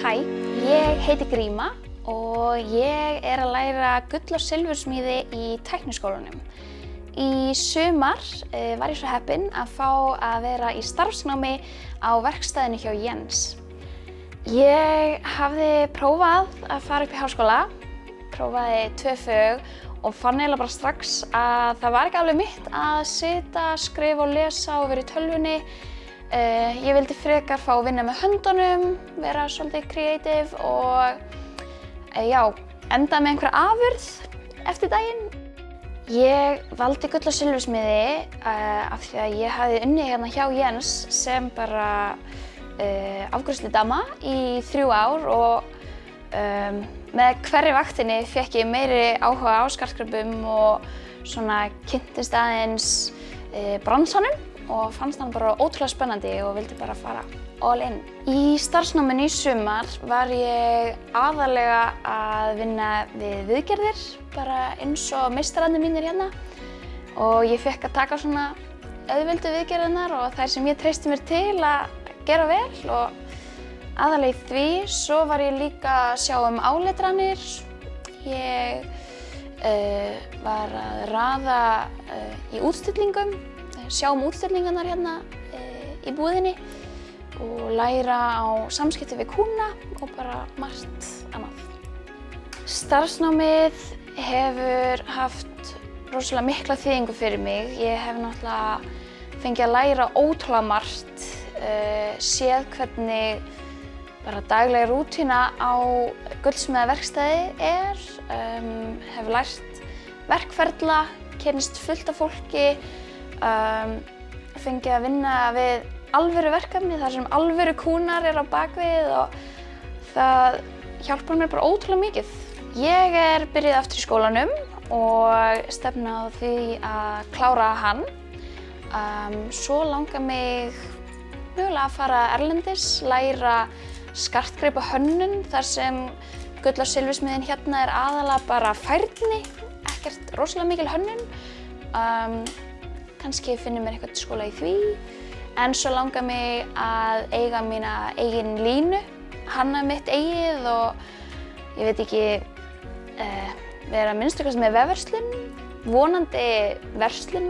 Hæ, ég heiti Gríma og ég að læra gull- og silfursmíði í Tækniskólanum. Í sumar var ég svo heppin að fá að vera í starfsnámi á verkstæðinu hjá Jens. Ég hafði prófað að fara upp í háskóla, prófaði 2 fög og fann eiginlega bara strax að það var ekki alveg mitt að sitja, skrifa og lesa og vera í tölvunni. Ég vildi frekar fá að vinna með höndunum, vera svolítið kreatív og enda með einhverja afurð eftir daginn. Ég valdi gull- og silfursmíði af því að ég hafði unnið hérna hjá Jens sem bara afgreiðsludama í 3 ár og með hverri vaktinni fékk ég meiri áhuga á skartgripum og svona kynntist aðeins bransanum og fannst hann bara ótrúlega spennandi og vildi bara fara all in. Í starfsnáminu í sumar var ég aðallega að vinna við viðgerðir, bara eins og meistararnir mínir hérna. Og ég fékk að taka svona auðveldu viðgerðirnar og þær sem ég treysti mér til að gera vel og aðalega í því. Svo var ég líka að sjá áletranir. Ég var að raða í útstillingum, sjá útstillingarnar hérna í búðinni og læra á samskipti við kúnna og bara margt annað. Starfsnámið hefur haft rosalega mikla þýðingu fyrir mig. Ég hef náttúrulega fengið að læra ótrúlega margt, séð hvernig bara dagleg rútína á gullsmíðaverkstæði hef lært verkferla, kynnst fullt af fólki, fengið að vinna við alvöru verkefni þar sem alvöru kúnnar á bakvið og það hjálpar mér bara ótrúlega mikið. Ég byrjuð aftur í skólanum og stefni á því að klára hann. Svo langar mig mögulega að fara erlendis, læra skartgripahönnun þar sem gull- og silfursmíðin hérna aðalega bara færni, ekkert rosalega mikil hönnun. Kannski finnum mér eitthvað skóla í því, en svo langar mig að eiga mína eigin línu, hanna mitt eigið og ég veit ekki, vera að minnsta kosti með vefverslun, vonandi verslun.